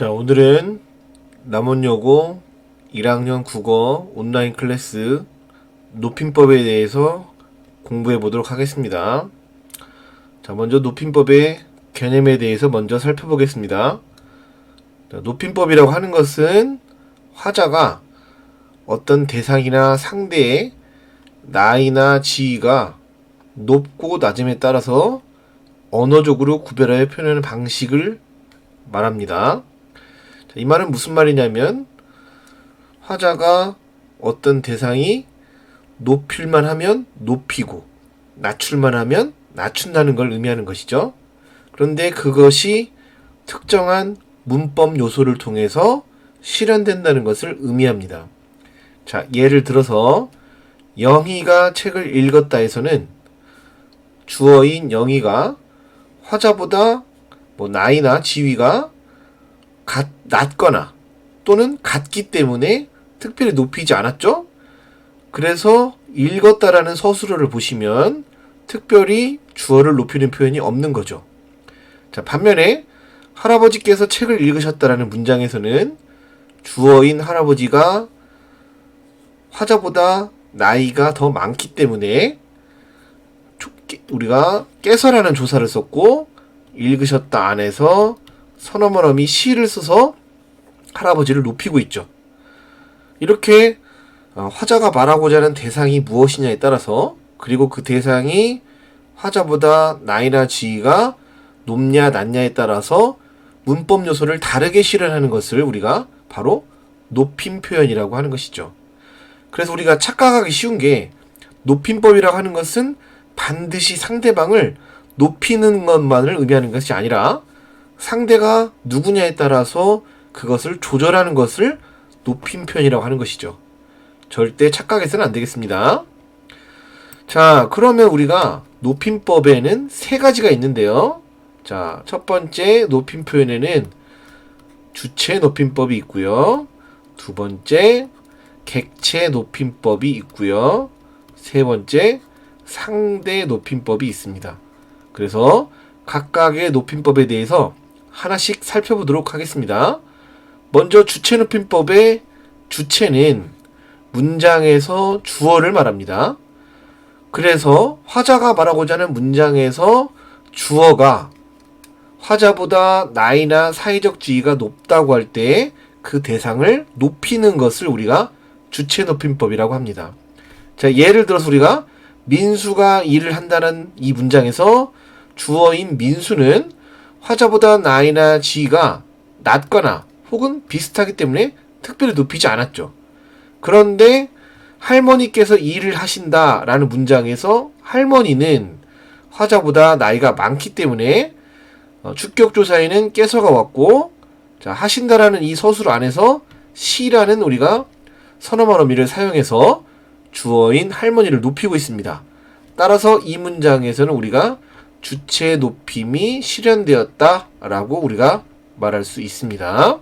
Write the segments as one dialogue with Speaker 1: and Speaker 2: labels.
Speaker 1: 자, 오늘은 남원여고 1학년 국어 온라인 클래스 높임법에 대해서 공부해 보도록 하겠습니다. 자, 먼저 높임법의 개념에 대해서 먼저 살펴보겠습니다. 자, 높임법이라고 하는 것은 화자가 어떤 대상이나 상대의 나이나 지위가 높고 낮음에 따라서 언어적으로 구별하여 표현하는 방식을 말합니다. 자, 이 말은 무슨 말이냐면 화자가 어떤 대상이 높일만 하면 높이고 낮출만 하면 낮춘다는 걸 의미하는 것이죠. 그런데 그것이 특정한 문법 요소를 통해서 실현된다는 것을 의미합니다. 자, 예를 들어서 영희가 책을 읽었다에서는 주어인 영희가 화자보다 나이나 지위가 낮거나 또는 같기 때문에 특별히 높이지 않았죠? 그래서 읽었다라는 서술어를 보시면 특별히 주어를 높이는 표현이 없는 거죠. 자, 반면에 할아버지께서 책을 읽으셨다라는 문장에서는 주어인 할아버지가 화자보다 나이가 더 많기 때문에 우리가 깨서라는 조사를 썼고 읽으셨다 안에서 선어머러미 시를 써서 할아버지를 높이고 있죠. 이렇게 화자가 말하고자 하는 대상이 무엇이냐에 따라서 그리고 그 대상이 화자보다 나이나 지위가 높냐 낮냐에 따라서 문법 요소를 다르게 실현하는 것을 우리가 바로 높임 표현이라고 하는 것이죠. 그래서 우리가 착각하기 쉬운 게 높임법이라고 하는 것은 반드시 상대방을 높이는 것만을 의미하는 것이 아니라 상대가 누구냐에 따라서 그것을 조절하는 것을 높임 표현이라고 하는 것이죠. 절대 착각해서는 안 되겠습니다. 자, 그러면 우리가 높임법에는 세 가지가 있는데요. 자, 첫 번째 높임 표현에는 주체 높임법이 있고요. 두 번째 객체 높임법이 있고요. 세 번째 상대 높임법이 있습니다. 그래서 각각의 높임법에 대해서 하나씩 살펴보도록 하겠습니다. 먼저 주체 높임법의 주체는 문장에서 주어를 말합니다. 그래서 화자가 말하고자 하는 문장에서 주어가 화자보다 나이나 사회적 지위가 높다고 할 때 그 대상을 높이는 것을 우리가 주체 높임법이라고 합니다. 자, 예를 들어서 우리가 민수가 일을 한다는 이 문장에서 주어인 민수는 화자보다 나이나 지위가 낮거나 혹은 비슷하기 때문에 특별히 높이지 않았죠. 그런데 할머니께서 일을 하신다라는 문장에서 할머니는 화자보다 나이가 많기 때문에 주격조사에는 깨서가 왔고, 자, 하신다라는 이 서술 안에서 시라는 우리가 선어말어미를 사용해서 주어인 할머니를 높이고 있습니다. 따라서 이 문장에서는 우리가 주체 높임이 실현되었다라고 우리가 말할 수 있습니다.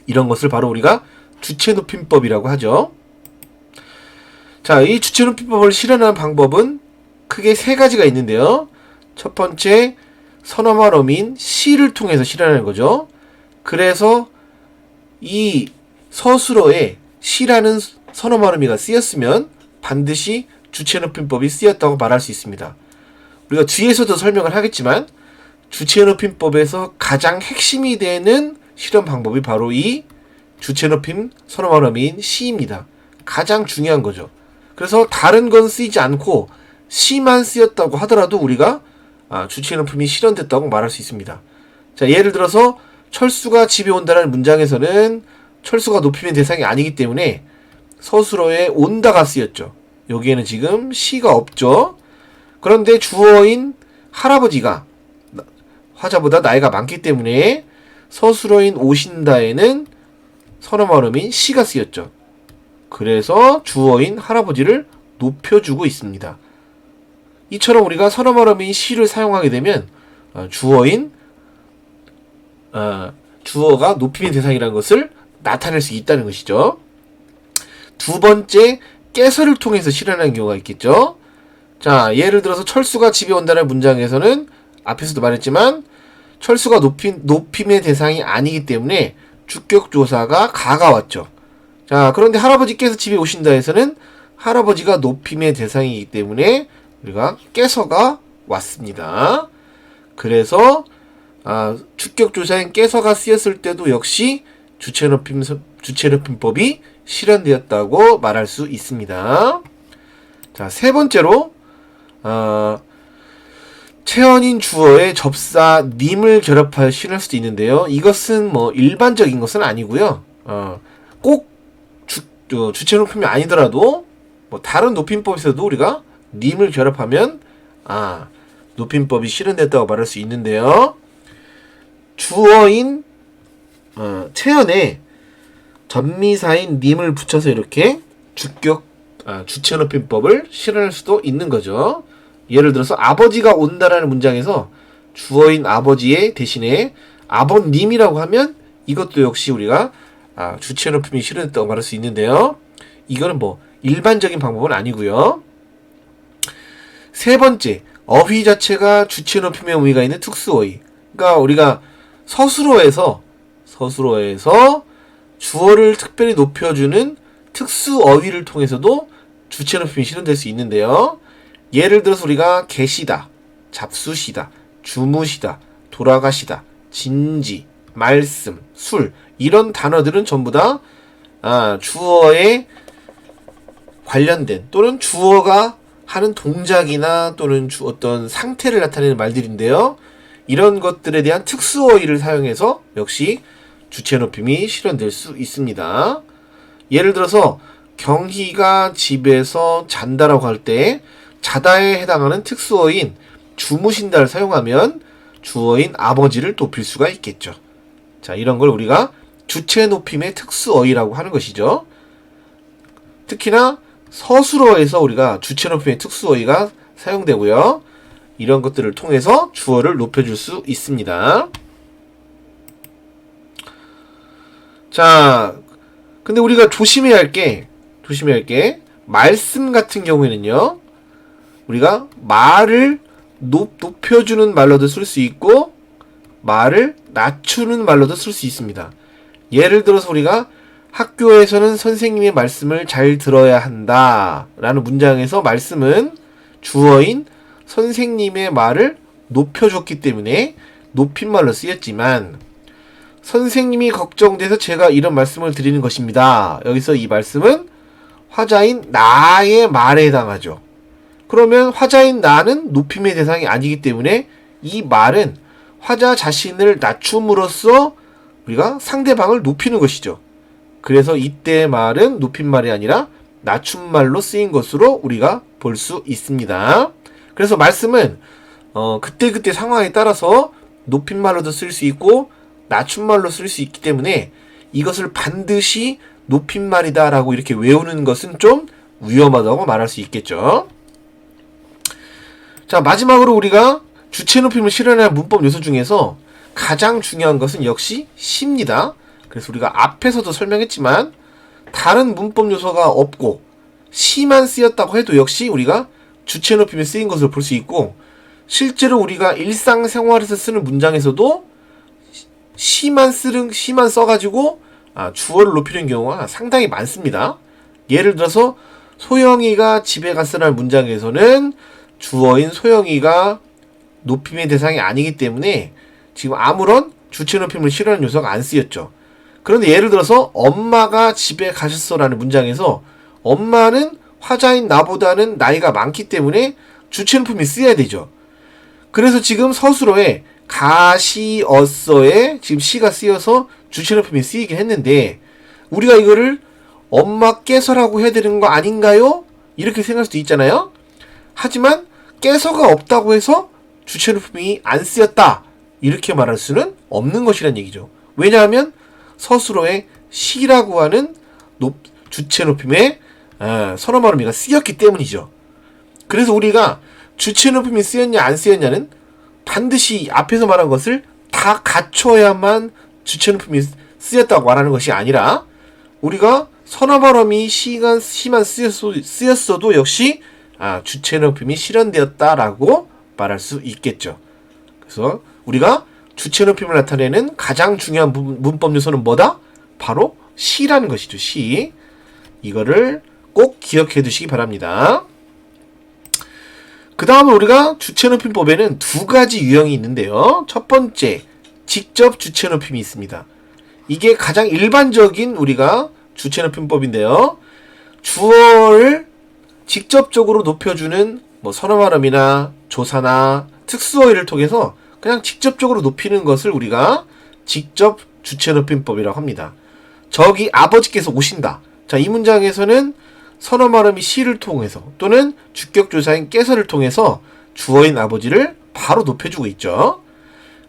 Speaker 1: 이런 것을 바로 우리가 주체 높임법이라고 하죠. 자, 이 주체 높임법을 실현하는 방법은 크게 세 가지가 있는데요. 첫 번째, 선어말어미인 시를 통해서 실현하는 거죠. 그래서 이 서술어에 시라는 선어말어미가 쓰였으면 반드시 주체 높임법이 쓰였다고 말할 수 있습니다. 우리가 뒤에서도 설명을 하겠지만 주체 높임법에서 가장 핵심이 되는 실현 방법이 바로 이 주체 높임 선어말어미인 시입니다. 가장 중요한 거죠. 그래서 다른 건 쓰이지 않고 시만 쓰였다고 하더라도 우리가 주체 높임이 실현됐다고 말할 수 있습니다. 자, 예를 들어서 철수가 집에 온다는 문장에서는 철수가 높임의 대상이 아니기 때문에 서술어에 온다가 쓰였죠. 여기에는 지금 시가 없죠. 그런데 주어인 할아버지가 화자보다 나이가 많기 때문에 서술어인 오신다에는 선어말어미인 시가 쓰였죠. 그래서 주어인 할아버지를 높여주고 있습니다. 이처럼 우리가 선어말어미인 시를 사용하게 되면 주어가 높임의 대상이라는 것을 나타낼 수 있다는 것이죠. 두 번째, 깨서를 통해서 실현하는 경우가 있겠죠. 자, 예를 들어서 철수가 집에 온다는 문장에서는 앞에서도 말했지만 철수가 높임의 대상이 아니기 때문에 주격조사가 가가 왔죠. 자, 그런데 할아버지께서 집에 오신다 해서는 할아버지가 높임의 대상이기 때문에 우리가 깨서가 왔습니다. 그래서 주격조사인 깨서가 쓰였을 때도 역시 주체높임법이 실현되었다고 말할 수 있습니다. 자, 세 번째로 체언인 주어에 접사 님을 결합하여 실현할 수도 있는데요. 이것은 뭐 일반적인 것은 아니고요. 꼭 주체높임이 아니더라도 뭐 다른 높임법에서도 우리가 님을 결합하면 높임법이 실현됐다고 말할 수 있는데요. 주어인 체언에 전미사인 님을 붙여서 이렇게 주체높임법을 실현할 수도 있는 거죠. 예를 들어서 아버지가 온다라는 문장에서 주어인 아버지의 대신에 아버님이라고 하면 이것도 역시 우리가 주체높임이 실현됐다고 말할 수 있는데요. 이거는 뭐 일반적인 방법은 아니고요. 세 번째, 어휘 자체가 주체높임의 의미가 있는 특수어휘. 그러니까 우리가 서술어에서 주어를 특별히 높여주는 특수어휘를 통해서도 주체높임이 실현될 수 있는데요. 예를 들어서 우리가 계시다, 잡수시다, 주무시다, 돌아가시다, 진지, 말씀, 술 이런 단어들은 전부 다 주어에 관련된 또는 주어가 하는 동작이나 또는 어떤 상태를 나타내는 말들인데요. 이런 것들에 대한 특수어휘를 사용해서 역시 주체높임이 실현될 수 있습니다. 예를 들어서 경희가 집에서 잔다라고 할 때 자다에 해당하는 특수어인 주무신다를 사용하면 주어인 아버지를 높일 수가 있겠죠. 자, 이런 걸 우리가 주체높임의 특수어휘라고 하는 것이죠. 특히나 서술어에서 우리가 주체높임의 특수어휘가 사용되고요. 이런 것들을 통해서 주어를 높여줄 수 있습니다. 자, 근데 우리가 조심해야 할 게 말씀 같은 경우에는요. 우리가 말을 높여주는 말로도 쓸 수 있고 말을 낮추는 말로도 쓸 수 있습니다. 예를 들어서 우리가 학교에서는 선생님의 말씀을 잘 들어야 한다 라는 문장에서 말씀은 주어인 선생님의 말을 높여줬기 때문에 높임말로 쓰였지만 선생님이 걱정돼서 제가 이런 말씀을 드리는 것입니다. 여기서 이 말씀은 화자인 나의 말에 해당하죠. 그러면 화자인 나는 높임의 대상이 아니기 때문에 이 말은 화자 자신을 낮춤으로써 우리가 상대방을 높이는 것이죠. 그래서 이때의 말은 높임말이 아니라 낮춤말로 쓰인 것으로 우리가 볼 수 있습니다. 그래서 말씀은 그때그때 상황에 따라서 높임말로도 쓸 수 있고 낮춤말로 쓸 수 있기 때문에 이것을 반드시 높임말이다 라고 이렇게 외우는 것은 좀 위험하다고 말할 수 있겠죠. 자, 마지막으로 우리가 주체높임을 실현할 문법 요소 중에서 가장 중요한 것은 역시 시입니다. 그래서 우리가 앞에서도 설명했지만 다른 문법 요소가 없고 시만 쓰였다고 해도 역시 우리가 주체높임이 쓰인 것을 볼 수 있고 실제로 우리가 일상생활에서 쓰는 문장에서도 시만 써가지고 주어를 높이는 경우가 상당히 많습니다. 예를 들어서 소영이가 집에 갔어라는 문장에서는 주어인 소영이가 높임의 대상이 아니기 때문에 지금 아무런 주체높임을 실현하는 요소가 안 쓰였죠. 그런데 예를 들어서 엄마가 집에 가셨어라는 문장에서 엄마는 화자인 나보다는 나이가 많기 때문에 주체높임이 쓰여야 되죠. 그래서 지금 서술어에 가시었어에 지금 시가 쓰여서 주체높임이 쓰이긴 했는데 우리가 이거를 엄마께서라고 해야 되는 거 아닌가요? 이렇게 생각할 수도 있잖아요. 하지만 깨서가 없다고 해서 주체높임이 안 쓰였다 이렇게 말할 수는 없는 것이란 얘기죠. 왜냐하면 서술어에 시라고 하는 주체높임의 선어말음이가 쓰였기 때문이죠. 그래서 우리가 주체높임이 쓰였냐 안 쓰였냐는 반드시 앞에서 말한 것을 다 갖춰야만 주체높임이 쓰였다고 말하는 것이 아니라 우리가 선어말음이 시만 쓰였어도 역시 주체높임이 실현되었다라고 말할 수 있겠죠. 그래서 우리가 주체 높임을 나타내는 가장 중요한 문법 요소는 뭐다? 바로 시라는 것이죠. 시. 이거를 꼭 기억해 두시기 바랍니다. 그 다음에 우리가 주체 높임법에는 두 가지 유형이 있는데요. 첫 번째, 직접 주체 높임이 있습니다. 이게 가장 일반적인 우리가 주체 높임법인데요. 주어를 직접적으로 높여주는 선어말음이나 조사나 특수어휘를 통해서 그냥 직접적으로 높이는 것을 우리가 직접 주체 높임법이라고 합니다. 저기 아버지께서 오신다. 자, 이 문장에서는 선어말음이 시를 통해서 또는 주격조사인 깨서를 통해서 주어인 아버지를 바로 높여주고 있죠.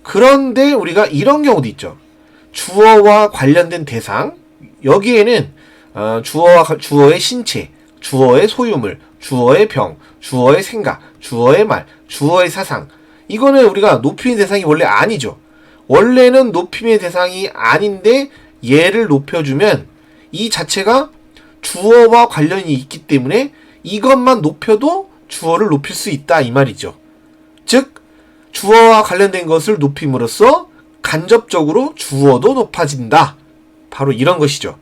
Speaker 1: 그런데 우리가 이런 경우도 있죠. 주어와 관련된 대상, 여기에는 주어의 신체, 주어의 소유물, 주어의 병, 주어의 생각, 주어의 말, 주어의 사상, 이거는 우리가 높임의 대상이 원래 아니죠. 원래는 높임의 대상이 아닌데 얘를 높여주면 이 자체가 주어와 관련이 있기 때문에 이것만 높여도 주어를 높일 수 있다 이 말이죠. 즉 주어와 관련된 것을 높임으로써 간접적으로 주어도 높아진다. 바로 이런 것이죠.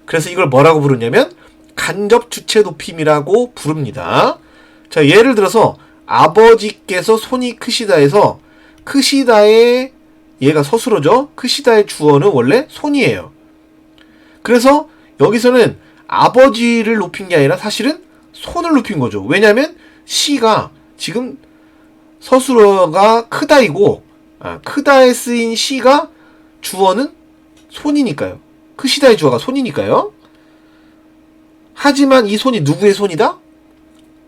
Speaker 1: 그래서 이걸 뭐라고 부르냐면 간접 주체 높임이라고 부릅니다. 자, 예를 들어서 아버지께서 손이 크시다에서 크시다의 얘가 서술어죠. 크시다의 주어는 원래 손이에요. 그래서 여기서는 아버지를 높인 게 아니라 사실은 손을 높인 거죠. 왜냐하면 시가 지금 서술어가 크다이고 크다에 쓰인 시가 주어는 손이니까요. 크시다의 주어가 손이니까요. 하지만 이 손이 누구의 손이다?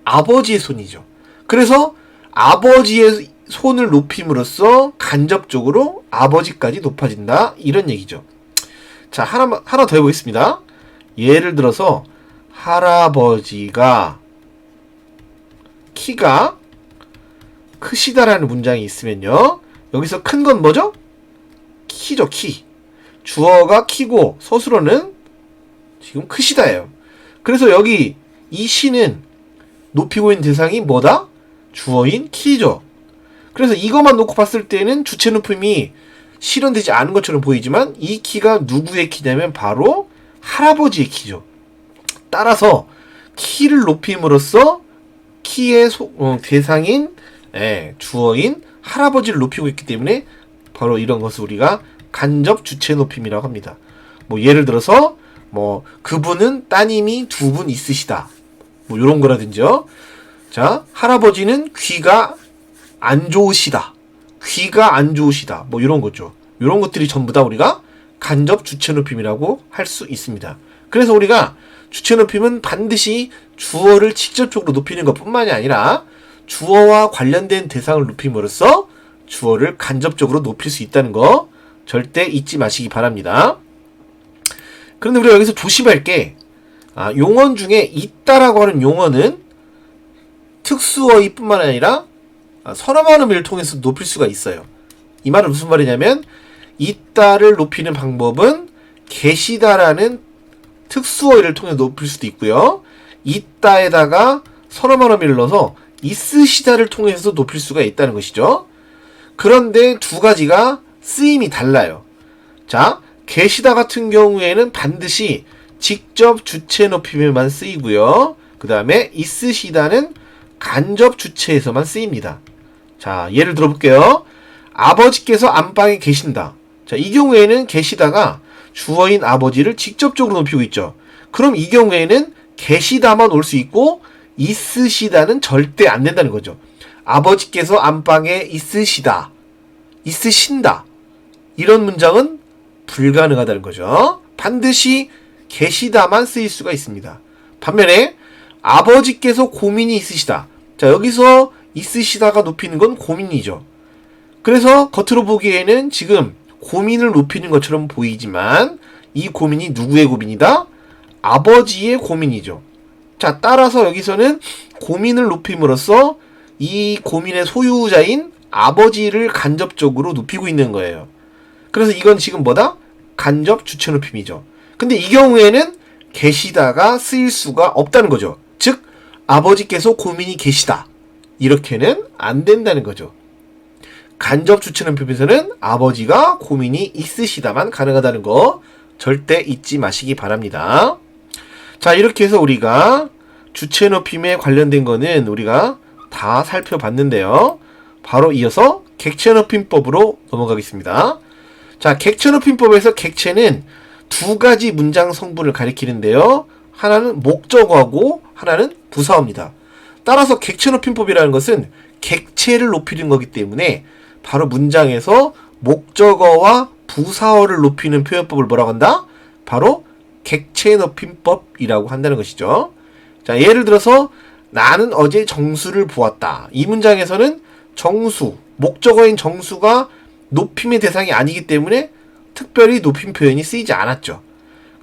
Speaker 1: 아버지의 손이죠. 그래서 아버지의 손을 높임으로써 간접적으로 아버지까지 높아진다. 이런 얘기죠. 자, 하나 더 해보겠습니다. 예를 들어서 할아버지가 키가 크시다라는 문장이 있으면요. 여기서 큰 건 뭐죠? 키죠, 키. 주어가 키고 서술어는 지금 크시다예요. 그래서 여기 이 시는 높이고 있는 대상이 뭐다? 주어인 키죠. 그래서 이것만 놓고 봤을 때는 주체 높임이 실현되지 않은 것처럼 보이지만 이 키가 누구의 키냐면 바로 할아버지의 키죠. 따라서 키를 높임으로써 키의 대상인 주어인 할아버지를 높이고 있기 때문에 바로 이런 것을 우리가 간접 주체 높임이라고 합니다. 예를 들어서 그분은 따님이 2분 있으시다. 요런 거라든지요. 자, 할아버지는 귀가 안 좋으시다. 귀가 안 좋으시다. 요런 거죠. 요런 것들이 전부 다 우리가 간접 주체 높임이라고 할 수 있습니다. 그래서 우리가 주체 높임은 반드시 주어를 직접적으로 높이는 것뿐만이 아니라 주어와 관련된 대상을 높임으로써 주어를 간접적으로 높일 수 있다는 거 절대 잊지 마시기 바랍니다. 그런데 우리가 여기서 조심할 게 용언 중에 있다라고 하는 용어는 특수어휘 뿐만 아니라 선어말음을 통해서 높일 수가 있어요. 이 말은 무슨 말이냐면 있다를 높이는 방법은 계시다라는 특수어휘를 통해 높일 수도 있고요. 있다에다가 선어말음을 넣어서 있으시다를 통해서 높일 수가 있다는 것이죠. 그런데 두 가지가 쓰임이 달라요. 자, 계시다 같은 경우에는 반드시 직접 주체 높임에만 쓰이고요. 그 다음에 있으시다는 간접 주체에서만 쓰입니다. 자, 예를 들어볼게요. 아버지께서 안방에 계신다. 자, 이 경우에는 계시다가 주어인 아버지를 직접적으로 높이고 있죠. 그럼 이 경우에는 계시다만 올 수 있고 있으시다는 절대 안 된다는 거죠. 아버지께서 안방에 있으시다. 있으신다. 이런 문장은 불가능하다는 거죠. 반드시 계시다만 쓰일 수가 있습니다. 반면에 아버지께서 고민이 있으시다. 자, 여기서 있으시다가 높이는 건 고민이죠. 그래서 겉으로 보기에는 지금 고민을 높이는 것처럼 보이지만 이 고민이 누구의 고민이다? 아버지의 고민이죠. 자, 따라서 여기서는 고민을 높임으로써 이 고민의 소유자인 아버지를 간접적으로 높이고 있는 거예요. 그래서 이건 지금 뭐다? 간접 주체 높임이죠. 근데 이 경우에는 계시다가 쓰일 수가 없다는 거죠. 즉 아버지께서 고민이 계시다. 이렇게는 안 된다는 거죠. 간접 주체 높임에서는 아버지가 고민이 있으시다만 가능하다는 거 절대 잊지 마시기 바랍니다. 자, 이렇게 해서 우리가 주체 높임에 관련된 거는 우리가 다 살펴봤는데요. 바로 이어서 객체 높임법으로 넘어가겠습니다. 자, 객체 높임법에서 객체는 두 가지 문장 성분을 가리키는데요. 하나는 목적어고 하나는 부사어입니다. 따라서 객체 높임법이라는 것은 객체를 높이는 거기 때문에 바로 문장에서 목적어와 부사어를 높이는 표현법을 뭐라고 한다? 바로 객체 높임법이라고 한다는 것이죠. 자, 예를 들어서 나는 어제 정수를 보았다. 이 문장에서는 정수, 목적어인 정수가 높임의 대상이 아니기 때문에 특별히 높임 표현이 쓰이지 않았죠.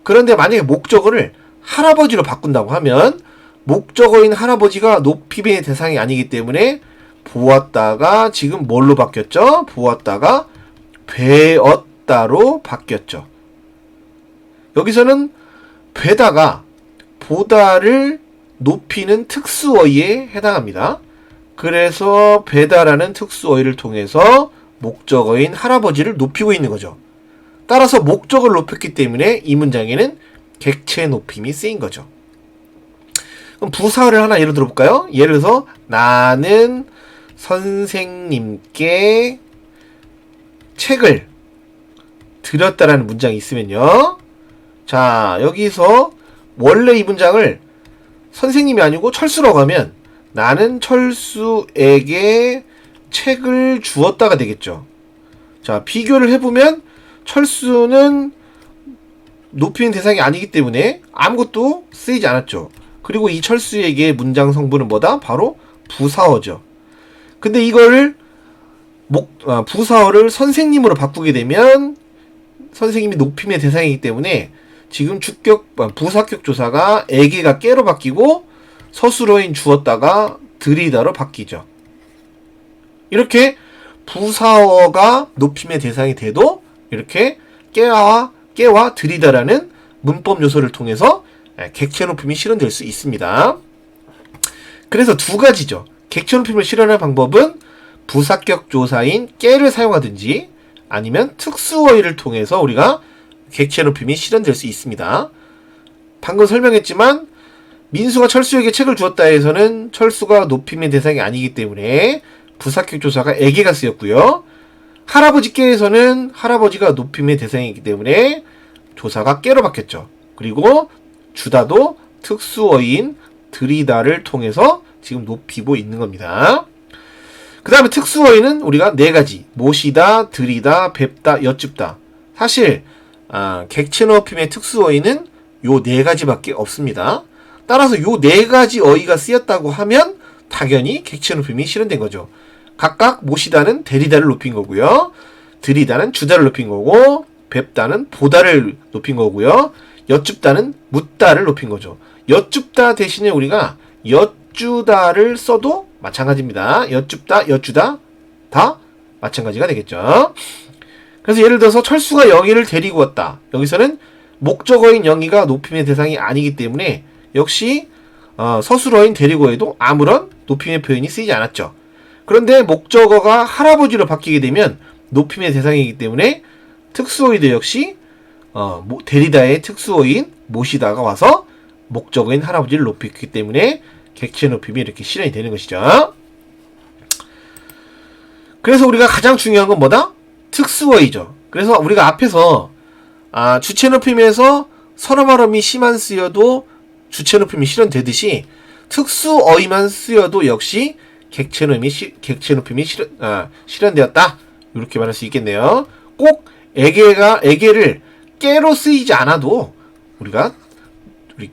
Speaker 1: 그런데 만약에 목적어를 할아버지로 바꾼다고 하면 목적어인 할아버지가 높임의 대상이 아니기 때문에 보았다가 지금 뭘로 바뀌었죠? 보았다가 배었다로 바뀌었죠. 여기서는 배다가 보다를 높이는 특수어휘에 해당합니다. 그래서 배다라는 특수어휘를 통해서 목적어인 할아버지를 높이고 있는 거죠. 따라서 목적어를 높였기 때문에 이 문장에는 객체 높임이 쓰인 거죠. 그럼 부사어를 하나 예를 들어볼까요? 예를 들어서 나는 선생님께 책을 드렸다라는 문장이 있으면요. 자, 여기서 원래 이 문장을 선생님이 아니고 철수라고 하면 나는 철수에게 책을 주었다가 되겠죠. 자, 비교를 해보면 철수는 높이는 대상이 아니기 때문에 아무것도 쓰이지 않았죠. 그리고 이 철수에게 문장 성분은 뭐다? 바로 부사어죠. 근데 이거를 부사어를 선생님으로 바꾸게 되면 선생님이 높임의 대상이기 때문에 지금 부사격 조사가 에게가 깨로 바뀌고 서술어인 주었다가 드리다로 바뀌죠. 이렇게 부사어가 높임의 대상이 돼도 이렇게 깨와 드리다라는 문법 요소를 통해서 객체 높임이 실현될 수 있습니다. 그래서 두 가지죠. 객체 높임을 실현할 방법은 부사격 조사인 깨를 사용하든지 아니면 특수어휘를 통해서 우리가 객체 높임이 실현될 수 있습니다. 방금 설명했지만 민수가 철수에게 책을 주었다 해서는 철수가 높임의 대상이 아니기 때문에 부사격 조사가 에게가 쓰였고요. 할아버지께에서는 할아버지가 높임의 대상이기 때문에 조사가 깨로 바뀌었죠. 그리고 주다도 특수어인 드리다를 통해서 지금 높이고 있는 겁니다. 그 다음에 특수어휘는 우리가 네 가지 모시다, 드리다, 뵙다, 여쭙다. 사실 객체 높임의 특수어휘는 요 네 가지밖에 없습니다. 따라서 요 네 가지 어휘가 쓰였다고 하면 당연히 객체 높임이 실현된 거죠. 각각 모시다는 데리다를 높인 거고요. 드리다는 주다를 높인 거고 뵙다는 보다를 높인 거고요. 여쭙다는 묻다를 높인 거죠. 여쭙다 대신에 우리가 여쭈다를 써도 마찬가지입니다. 여쭙다, 여쭈다 다 마찬가지가 되겠죠. 그래서 예를 들어서 철수가 영희를 데리고 왔다. 여기서는 목적어인 영희가 높임의 대상이 아니기 때문에 역시 서술어인 데리고 해도 아무런 높임의 표현이 쓰이지 않았죠. 그런데 목적어가 할아버지로 바뀌게 되면 높임의 대상이기 때문에 특수어휘도 역시 데리다의 특수어인 모시다가 와서 목적어인 할아버지를 높였기 때문에 객체 높임이 이렇게 실현이 되는 것이죠. 그래서 우리가 가장 중요한 건 뭐다? 특수어휘죠. 그래서 우리가 앞에서 주체 높임에서 서너 발음이 심한 쓰여도 주체 높임이 실현되듯이 특수어휘만 쓰여도 역시 객체 높임이 실현되었다. 이렇게 말할 수 있겠네요. 꼭 에게를 깨로 쓰이지 않아도 우리가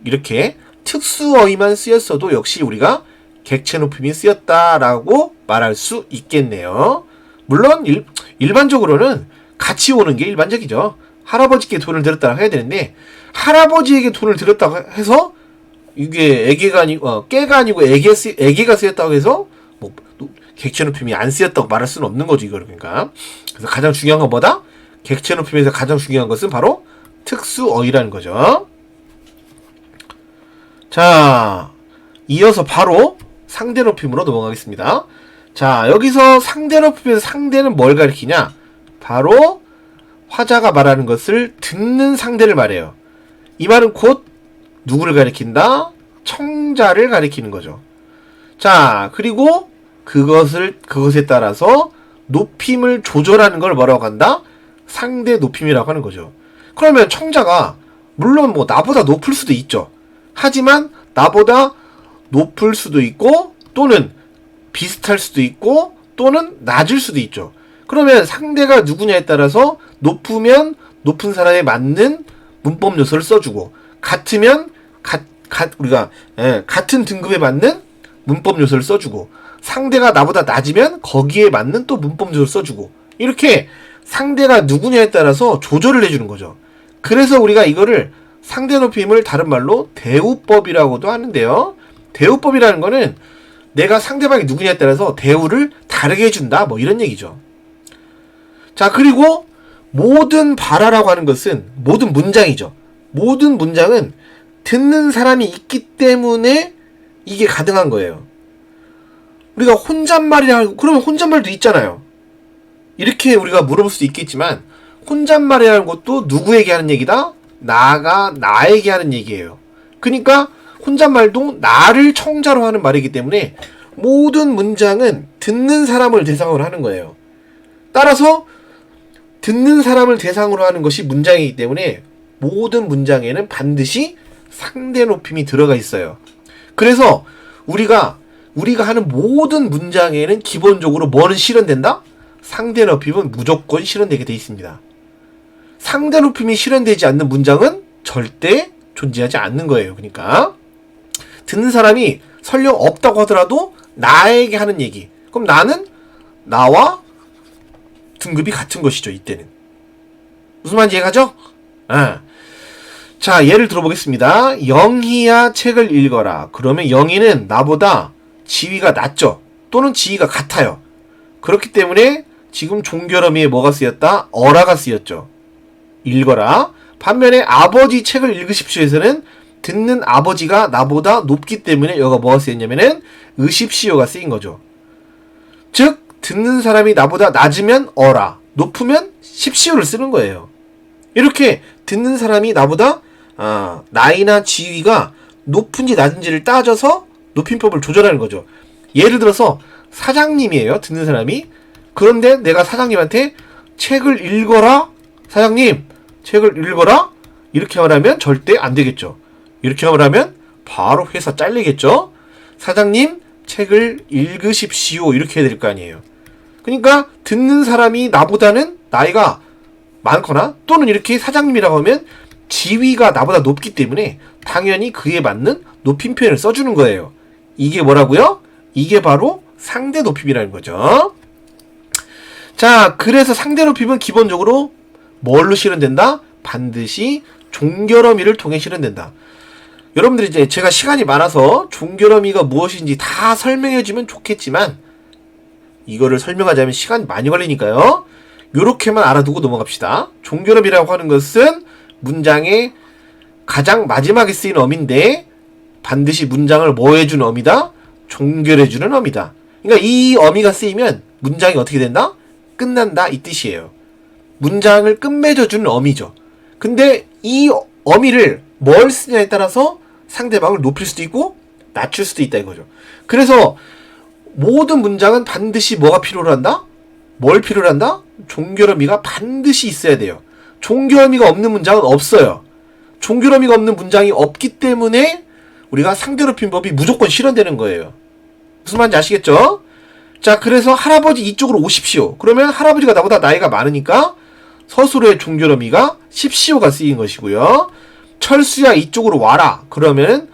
Speaker 1: 이렇게 특수어휘만 쓰였어도 역시 우리가 객체 높임이 쓰였다라고 말할 수 있겠네요. 물론 일반적으로는 같이 오는 게 일반적이죠. 할아버지께 돈을 들었다고 해야 되는데 할아버지에게 돈을 들었다고 해서 이게 깨가 아니고 에게가 쓰였다고 해서 객체 높임이 안 쓰였다고 말할 수는 없는 거죠. 이거 그러니까. 그래서 가장 중요한 건 뭐다? 객체 높임에서 가장 중요한 것은 바로 특수어휘라는 거죠. 자, 이어서 바로 상대 높임으로 넘어가겠습니다. 자, 여기서 상대 높이면서 상대는 뭘 가리키냐? 바로 화자가 말하는 것을 듣는 상대를 말해요. 이 말은 곧 누구를 가리킨다? 청자를 가리키는 거죠. 자, 그리고 그것에 따라서 높임을 조절하는 걸 뭐라고 한다? 상대 높임이라고 하는 거죠. 그러면 청자가 물론 뭐 나보다 높을 수도 있죠. 하지만 나보다 높을 수도 있고 또는 비슷할 수도 있고 또는 낮을 수도 있죠. 그러면 상대가 누구냐에 따라서 높으면 높은 사람에 맞는 문법 요소를 써주고 같으면 우리가 같은 등급에 맞는 문법 요소를 써주고 상대가 나보다 낮으면 거기에 맞는 또 문법 요소를 써주고 이렇게 상대가 누구냐에 따라서 조절을 해주는 거죠. 그래서 우리가 이거를 상대 높임을 다른 말로 대우법이라고도 하는데요. 대우법이라는 거는 내가 상대방이 누구냐에 따라서 대우를 다르게 해준다 뭐 이런 얘기죠. 자, 그리고 모든 발화라고 하는 것은 모든 문장이죠. 모든 문장은 듣는 사람이 있기 때문에 이게 가능한 거예요. 우리가 혼잣말이라고 그러면 혼잣말도 있잖아요. 이렇게 우리가 물어볼 수도 있겠지만 혼잣말이라는 것도 누구에게 하는 얘기다? 나가 나에게 하는 얘기예요. 그러니까 혼잣말도 나를 청자로 하는 말이기 때문에 모든 문장은 듣는 사람을 대상으로 하는 거예요. 따라서 듣는 사람을 대상으로 하는 것이 문장이기 때문에 모든 문장에는 반드시 상대 높임이 들어가 있어요. 그래서 우리가 하는 모든 문장에는 기본적으로 뭐는 실현된다? 상대 높임은 무조건 실현되게 돼 있습니다. 상대 높임이 실현되지 않는 문장은 절대 존재하지 않는 거예요. 그러니까 듣는 사람이 설령 없다고 하더라도 나에게 하는 얘기. 그럼 나는 나와 등급이 같은 것이죠. 이때는. 무슨 말인지 이해가죠? 자, 예를 들어보겠습니다. 영희야 책을 읽어라. 그러면 영희는 나보다 지위가 낮죠. 또는 지위가 같아요. 그렇기 때문에 지금 종결어미에 뭐가 쓰였다? 어라가 쓰였죠. 읽어라. 반면에 아버지 책을 읽으십시오에서는 듣는 아버지가 나보다 높기 때문에 여기가 뭐가 쓰였냐면은 으십시오가 쓰인 거죠. 즉 듣는 사람이 나보다 낮으면 어라, 높으면 십시오를 쓰는 거예요. 이렇게 듣는 사람이 나보다 나이나 지위가 높은지 낮은지를 따져서 높임법을 조절하는 거죠. 예를 들어서 사장님이에요. 듣는 사람이. 그런데 내가 사장님한테 책을 읽어라. 사장님 책을 읽어라. 이렇게 말하면 절대 안 되겠죠. 이렇게 말하면 바로 회사 잘리겠죠. 사장님 책을 읽으십시오. 이렇게 해야 될 거 아니에요. 그러니까 듣는 사람이 나보다는 나이가 많거나 또는 이렇게 사장님이라고 하면 지위가 나보다 높기 때문에 당연히 그에 맞는 높임 표현을 써주는 거예요. 이게 뭐라고요? 이게 바로 상대 높임이라는 거죠. 자, 그래서 상대 높임은 기본적으로 뭘로 실현된다? 반드시 종결어미를 통해 실현된다. 여러분들이 이제 제가 시간이 많아서 종결어미가 무엇인지 다 설명해주면 좋겠지만 이거를 설명하자면 시간이 많이 걸리니까요. 요렇게만 알아두고 넘어갑시다. 종결어미라고 하는 것은 문장의 가장 마지막에 쓰인 어미인데 반드시 문장을 뭐 해주는 어미다? 종결해주는 어미다. 그러니까 이 어미가 쓰이면 문장이 어떻게 된다? 끝난다 이 뜻이에요. 문장을 끝맺어주는 어미죠. 근데 이 어미를 뭘 쓰냐에 따라서 상대방을 높일 수도 있고 낮출 수도 있다 이거죠. 그래서 모든 문장은 반드시 뭐가 필요로 한다? 뭘 필요로 한다? 종결어미가 반드시 있어야 돼요. 종결어미가 없는 문장은 없어요. 종결어미가 없는 문장이 없기 때문에 우리가 상대 높임법이 무조건 실현되는 거예요. 무슨 말인지 아시겠죠? 자, 그래서 할아버지 이쪽으로 오십시오. 그러면 할아버지가 나보다 나이가 많으니까 서술어의 종결어미가 십시오가 쓰인 것이고요. 철수야 이쪽으로 와라. 그러면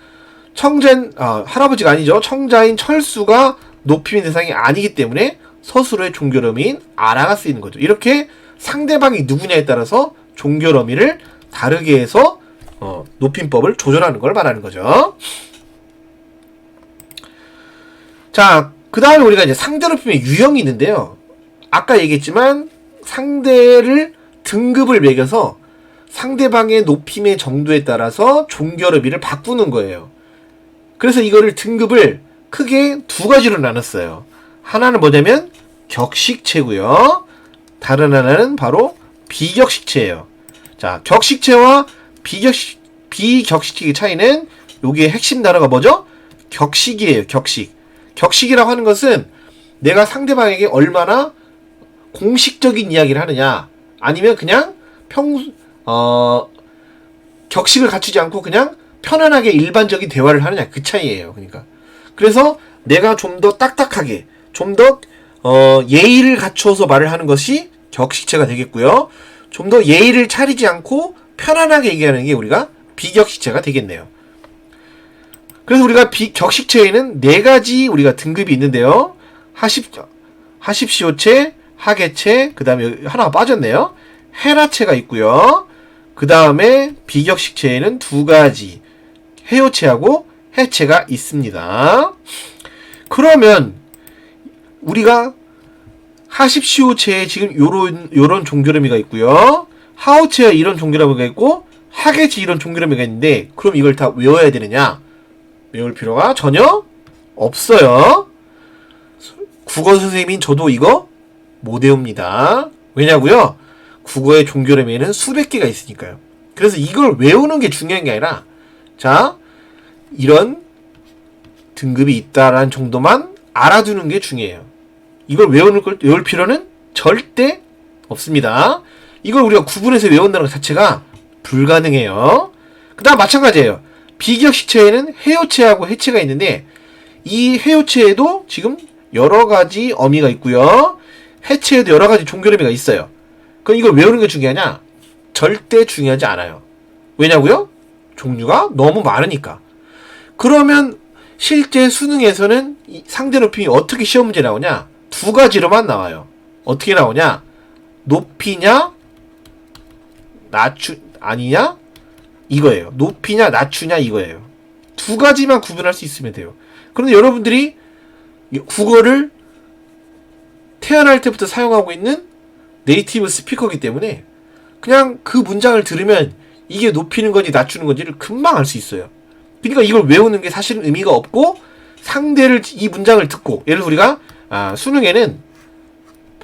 Speaker 1: 할아버지가 아니죠. 청자인 철수가 높임의 대상이 아니기 때문에 서술어의 종결어미인 아라가 쓰이는 거죠. 이렇게 상대방이 누구냐에 따라서 종결어미를 다르게 해서 높임법을 조절하는 걸 말하는 거죠. 자, 그 다음에 우리가 이제 상대 높임의 유형이 있는데요. 아까 얘기했지만 상대를 등급을 매겨서 상대방의 높임의 정도에 따라서 종결어미를 바꾸는 거예요. 그래서 이거를 등급을 크게 두 가지로 나눴어요. 하나는 뭐냐면 격식체고요. 다른 하나는 바로 비격식체예요. 자, 격식체와 비격식체의 차이는 여기에 핵심 단어가 뭐죠? 격식이에요. 격식. 격식이라고 하는 것은 내가 상대방에게 얼마나 공식적인 이야기를 하느냐, 아니면 그냥 격식을 갖추지 않고 그냥 편안하게 일반적인 대화를 하느냐, 그 차이예요. 그러니까 그래서 내가 좀 더 딱딱하게, 좀 더 예의를 갖춰서 말을 하는 것이 격식체가 되겠고요. 좀 더 예의를 차리지 않고 편안하게 얘기하는 게 우리가 비격식체가 되겠네요. 그래서 우리가 격식체에는 4가지 우리가 등급이 있는데요. 하십시오체, 하계체, 그 다음에 하나가 빠졌네요. 헤라체가 있고요. 그 다음에 비격식체에는 2가지, 해요체하고 해체가 있습니다. 그러면 우리가 하십시오체에 지금 요런 종결음이가 있고요. 하오체에 이런 종결음이가 있고, 하계체 이런 종결음이가 있는데, 그럼 이걸 다 외워야 되느냐? 외울 필요가 전혀 없어요. 국어 선생님인 저도 이거 못 외웁니다. 왜냐고요? 국어의 종결음에는 수백 개가 있으니까요. 그래서 이걸 외우는 게 중요한 게 아니라, 자, 이런 등급이 있다라는 정도만 알아두는 게 중요해요. 이걸 외울 필요는 절대 없습니다. 이걸 우리가 구분해서 외운다는 것 자체가 불가능해요. 그 다음 마찬가지예요. 비격식체에는 해요체하고 해체가 있는데, 이 해요체에도 지금 여러가지 어미가 있고요. 해체에도 여러가지 종결음이가 있어요. 그럼 이걸 외우는 게 중요하냐? 절대 중요하지 않아요. 왜냐고요? 종류가 너무 많으니까. 그러면 실제 수능에서는 이 상대 높임이 어떻게 시험 문제 나오냐? 2가지로만 나와요. 어떻게 나오냐? 높이냐? 아니냐? 이거예요. 높이냐, 낮추냐, 이거예요. 2가지만 구분할 수 있으면 돼요. 그런데 여러분들이 국어를 태어날 때부터 사용하고 있는 네이티브 스피커이기 때문에 그냥 그 문장을 들으면 이게 높이는 건지 낮추는 건지를 금방 알 수 있어요. 그러니까 이걸 외우는 게 사실은 의미가 없고, 상대를, 이 문장을 듣고, 예를 들어 우리가 수능에는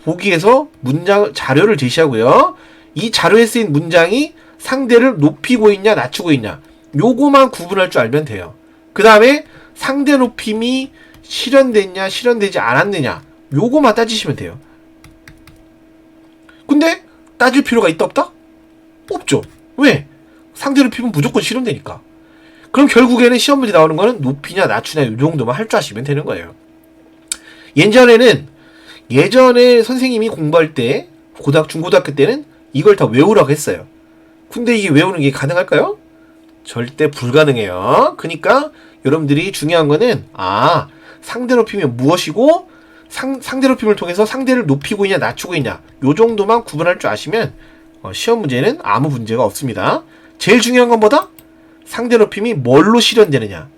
Speaker 1: 보기에서 자료를 제시하고요. 이 자료에 쓰인 문장이 상대를 높이고 있냐 낮추고 있냐, 요거만 구분할 줄 알면 돼요. 그 다음에 상대 높임이 실현됐냐 실현되지 않았느냐, 요거만 따지시면 돼요. 근데 따질 필요가 있다 없다? 없죠. 왜? 상대 높임은 무조건 실현되니까. 그럼 결국에는 시험 문제 나오는 거는 높이냐 낮추냐 요 정도만 할 줄 아시면 되는 거예요. 예전에 선생님이 공부할 때, 중고등학교 때는 이걸 다 외우라고 했어요. 근데 이게 외우는 게 가능할까요? 절대 불가능해요. 그러니까 여러분들이 중요한 거는, 상대 높임이 무엇이고, 상대 높임을 통해서 상대를 높이고 있냐 낮추고 있냐, 요 정도만 구분할 줄 아시면 시험 문제는 아무 문제가 없습니다. 제일 중요한 건 뭐다? 상대 높임이 뭘로 실현되느냐,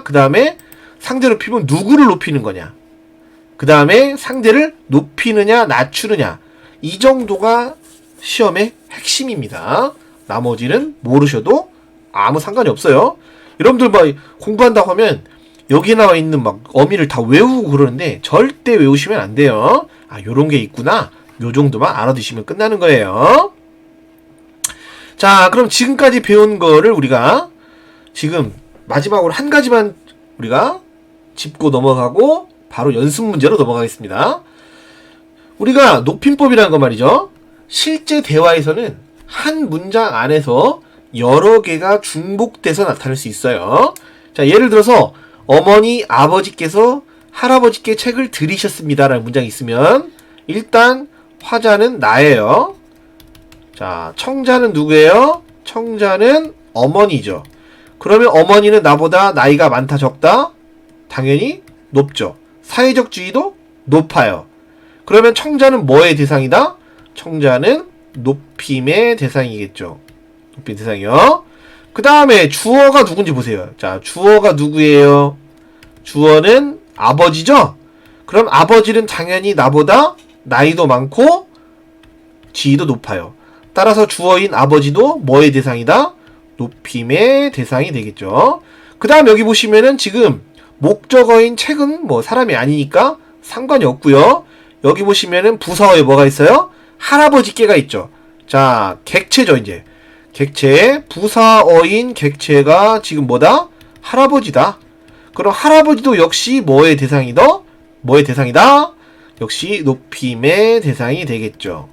Speaker 1: 그 다음에 상대 높임은 누구를 높이는 거냐, 그 다음에 상대를 높이느냐 낮추느냐, 이 정도가 시험의 핵심입니다. 나머지는 모르셔도 아무 상관이 없어요. 여러분들 공부한다고 하면 여기 나와 있는 어미를 다 외우고 그러는데 절대 외우시면 안 돼요. 요런 게 있구나, 요 정도만 알아두시면 끝나는 거예요. 자, 그럼 지금까지 배운 거를 우리가 지금 마지막으로 한 가지만 우리가 짚고 넘어가고 바로 연습 문제로 넘어가겠습니다. 우리가 높임법이라는 거 말이죠. 실제 대화에서는 한 문장 안에서 여러 개가 중복돼서 나타날 수 있어요. 자, 예를 들어서 어머니, 아버지께서 할아버지께 책을 들이셨습니다 라는 문장이 있으면, 일단 화자는 나예요. 자, 청자는 누구예요? 청자는 어머니죠. 그러면 어머니는 나보다 나이가 많다 적다? 당연히 높죠. 사회적 지위도 높아요. 그러면 청자는 뭐의 대상이다? 청자는 높임의 대상이겠죠. 높임 대상이요. 그 다음에 주어가 누군지 보세요. 자, 주어가 누구예요? 주어는 아버지죠? 그럼 아버지는 당연히 나보다 나이도 많고 지위도 높아요. 따라서 주어인 아버지도 뭐의 대상이다? 높임의 대상이 되겠죠. 그 다음 여기 보시면은 지금 목적어인 책은 뭐 사람이 아니니까 상관이 없고요. 여기 보시면은 부사어에 뭐가 있어요? 할아버지 깨가 있죠. 자, 객체죠, 이제. 객체, 부사어인 객체가 지금 뭐다? 할아버지다. 그럼 할아버지도 역시 뭐의 대상이다? 뭐의 대상이다? 역시 높임의 대상이 되겠죠.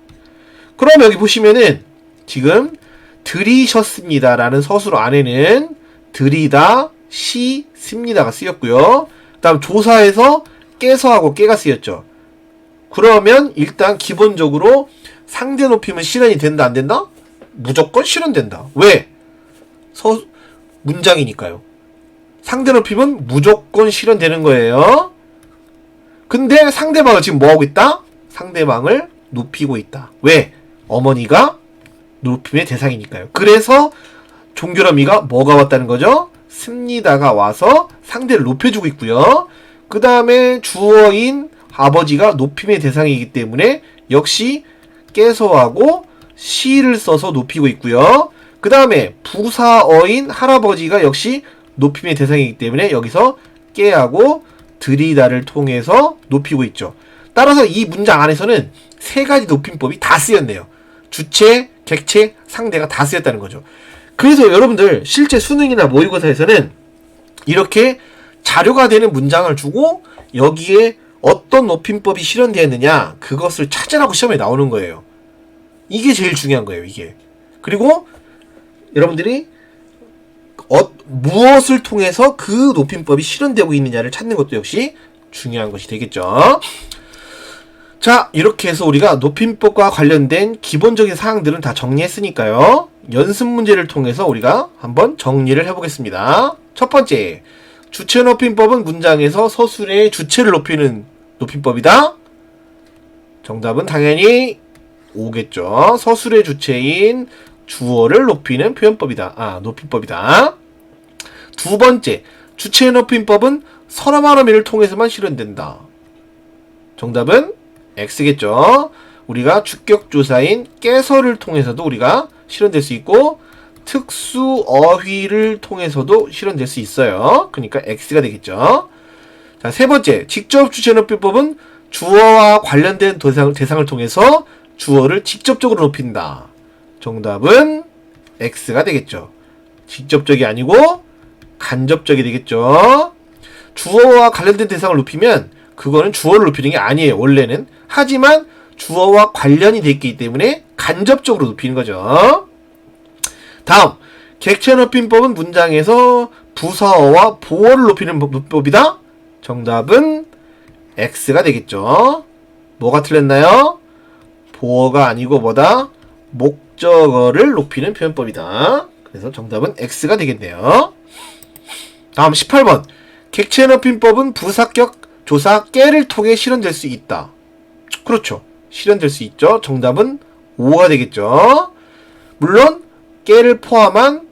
Speaker 1: 그럼 여기 보시면은 지금 들이셨습니다 라는 서술 안에는 들이다, 시, 습니다가 쓰였고요. 그 다음 조사에서 깨서하고 깨가 쓰였죠. 그러면 일단 기본적으로 상대 높임은 실현이 된다 안 된다? 무조건 실현된다. 왜? 문장이니까요. 상대 높임은 무조건 실현되는 거예요. 근데 상대방을 지금 뭐하고 있다? 상대방을 높이고 있다. 왜? 어머니가 높임의 대상이니까요. 그래서 종결어미가 뭐가 왔다는 거죠? 습니다가 와서 상대를 높여주고 있고요. 그 다음에 주어인 아버지가 높임의 대상이기 때문에 역시 깨서하고 시를 써서 높이고 있고요. 그 다음에 부사어인 할아버지가 역시 높임의 대상이기 때문에 여기서 깨하고 들이다를 통해서 높이고 있죠. 따라서 이 문장 안에서는 세 가지 높임법이 다 쓰였네요. 주체, 객체, 상대가 다 쓰였다는 거죠. 그래서 여러분들 실제 수능이나 모의고사에서는 이렇게 자료가 되는 문장을 주고 여기에 어떤 높임법이 실현되었느냐 그것을 찾으라고 시험에 나오는 거예요. 이게 제일 중요한 거예요. 이게. 그리고 여러분들이 무엇을 통해서 그 높임법이 실현되고 있느냐를 찾는 것도 역시 중요한 것이 되겠죠. 자, 이렇게 해서 우리가 높임법과 관련된 기본적인 사항들은 다 정리했으니까요. 연습 문제를 통해서 우리가 한번 정리를 해보겠습니다. 첫 번째, 주체 높임법은 문장에서 서술의 주체를 높이는 높임법이다. 정답은 당연히 5겠죠. 서술의 주체인 주어를 높이는 표현법이다. 높임법이다. 두 번째, 주체의 높임법은 서너만 어미를 통해서만 실현된다. 정답은 X겠죠. 우리가 주격조사인 깨서를 통해서도 우리가 실현될 수 있고 특수 어휘를 통해서도 실현될 수 있어요. 그러니까 X가 되겠죠. 자, 세 번째, 직접 주체 높임법은 주어와 관련된 대상을 통해서 주어를 직접적으로 높인다. 정답은 X가 되겠죠. 직접적이 아니고 간접적이 되겠죠. 주어와 관련된 대상을 높이면 그거는 주어를 높이는 게 아니에요. 원래는. 하지만 주어와 관련이 됐기 때문에 간접적으로 높이는 거죠. 다음, 객체 높임법은 문장에서 부사어와 보어를 높이는 법이다. 정답은 X가 되겠죠. 뭐가 틀렸나요? 보어가 아니고 뭐다? 목적어를 높이는 표현법이다. 그래서 정답은 X가 되겠네요. 다음 18번. 객체 높임법은 부사격 조사 깨를 통해 실현될 수 있다. 그렇죠. 실현될 수 있죠. 정답은 5가 되겠죠. 물론 깨를 포함한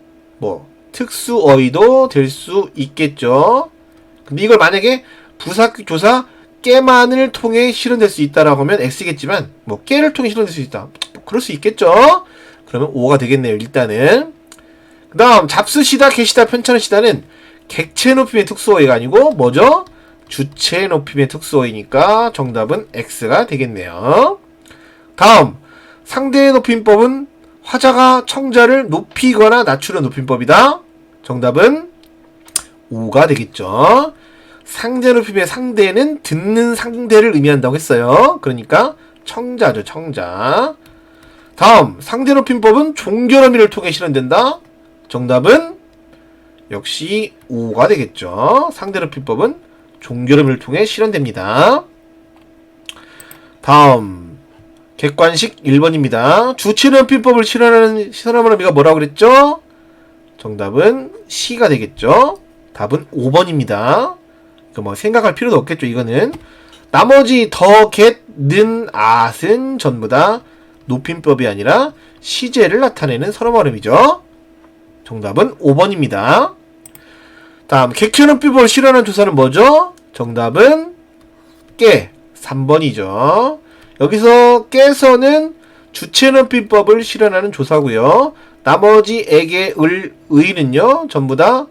Speaker 1: 특수 어휘도 될 수 있겠죠. 근데 이걸 만약에 부사격 조사 깨만을 통해 실현될 수 있다라고 하면 X겠지만 깨를 통해 실현될 수 있다. 그럴 수 있겠죠. 그러면 5가 되겠네요. 일단은. 그 다음 잡수시다, 계시다, 편찮으시다는 객체 높임의 특수어휘가 아니고 뭐죠? 주체 높임의 특수어휘니까 정답은 X가 되겠네요. 다음, 상대의 높임법은 화자가 청자를 높이거나 낮추는 높임법이다. 정답은 5가 되겠죠. 상대 높임의 상대는 듣는 상대를 의미한다고 했어요. 그러니까 청자죠, 청자. 다음, 상대 높임법은 종결어미를 통해 실현된다. 정답은 역시 5가 되겠죠. 상대 높임법은 종결어미를 통해 실현됩니다. 다음, 객관식 1번입니다. 주체 높임법을 실현하는 서너머미가 뭐라고 그랬죠? 정답은 C가 되겠죠. 답은 5번입니다. 생각할 필요도 없겠죠. 이거는 나머지 더, 겟, 는, 앗은 전부 다 높임법이 아니라 시제를 나타내는 서너머름이죠. 정답은 5번입니다. 다음, 객체 높임법을 실현한 조사는 뭐죠? 정답은 깨 3번이죠. 여기서 깨서는 주체 높임법을 실현하는 조사고요. 나머지 에게, 을, 의는요 전부 다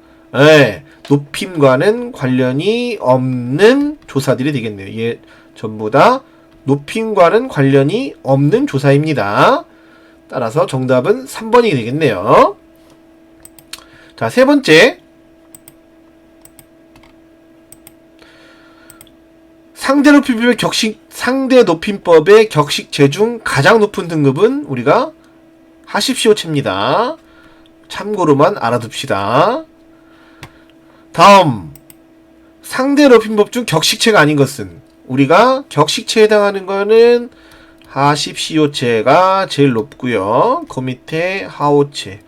Speaker 1: 높임과는 관련이 없는 조사들이 되겠네요. 얘 전부 다 높임과는 관련이 없는 조사입니다. 따라서 정답은 3번이 되겠네요. 자, 세 번째. 상대 높임법의 격식체 중 가장 높은 등급은 우리가 하십시오체입니다. 참고로만 알아둡시다. 다음, 상대 높임법 중 격식체가 아닌 것은 우리가 격식체에 해당하는 거는 하십시오체가 제일 높고요. 그 밑에 하오체,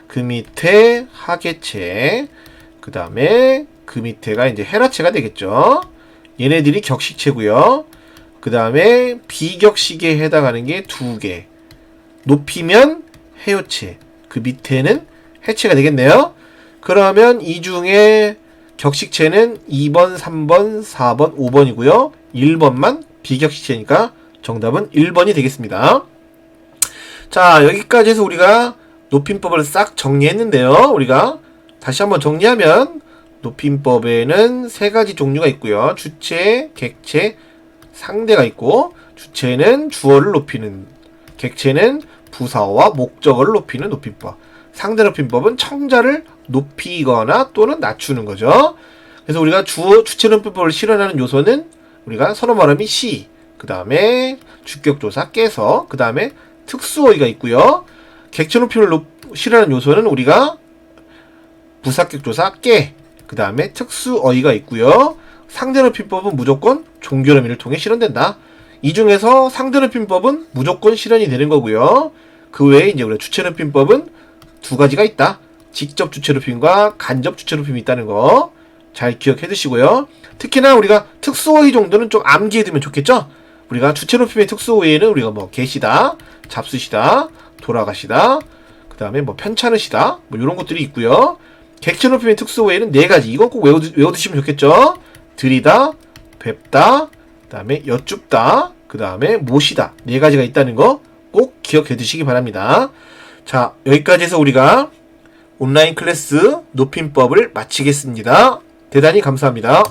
Speaker 1: 그 밑에 하계체, 그 다음에 그 밑에가 이제 헤라체가 되겠죠. 얘네들이 격식체고요. 그 다음에 비격식에 해당하는 게 2개. 높이면 해요체, 그 밑에는 해체가 되겠네요. 그러면 이 중에 격식체는 2번, 3번, 4번, 5번이고요. 1번만 비격식체니까 정답은 1번이 되겠습니다. 자, 여기까지 해서 우리가 높임법을 싹 정리했는데요. 우리가 다시 한번 정리하면 높임법에는 3가지 종류가 있고요. 주체, 객체, 상대가 있고, 주체는 주어를 높이는, 객체는 부사어와 목적어를 높이는 높임법, 상대 높임법은 청자를 높이거나 또는 낮추는 거죠. 그래서 우리가 주체 높임법을 실현하는 요소는 우리가 선어 말함이 시, 그 다음에 주격조사 깨서, 그 다음에 특수어휘가 있고요. 객체 높임을 실현하는 요소는 우리가 부사격조사 깨, 그 다음에 특수어휘가 있고요. 상대 높임법은 무조건 종결 의미를 통해 실현된다. 이 중에서 상대 높임법은 무조건 실현이 되는 거고요. 그 외에 이제 우리가 주체 높임법은 2가지가 있다. 직접 주체 높임과 간접 주체 높임이 있다는 거 잘 기억해 두시고요. 특히나 우리가 특수어휘 정도는 좀 암기해 두면 좋겠죠? 우리가 주체 높임의 특수어휘에는 우리가 뭐 계시다, 잡수시다, 돌아가시다, 그 다음에 뭐 편찮으시다, 뭐 이런 것들이 있고요. 객체 높임의 특수어휘에는 4가지. 이건 꼭 외워두시면 좋겠죠? 들이다, 뵙다, 그 다음에 여쭙다, 그 다음에 모시다. 4가지가 있다는 거 꼭 기억해 두시기 바랍니다. 자, 여기까지 해서 우리가 온라인 클래스 높임법을 마치겠습니다. 대단히 감사합니다.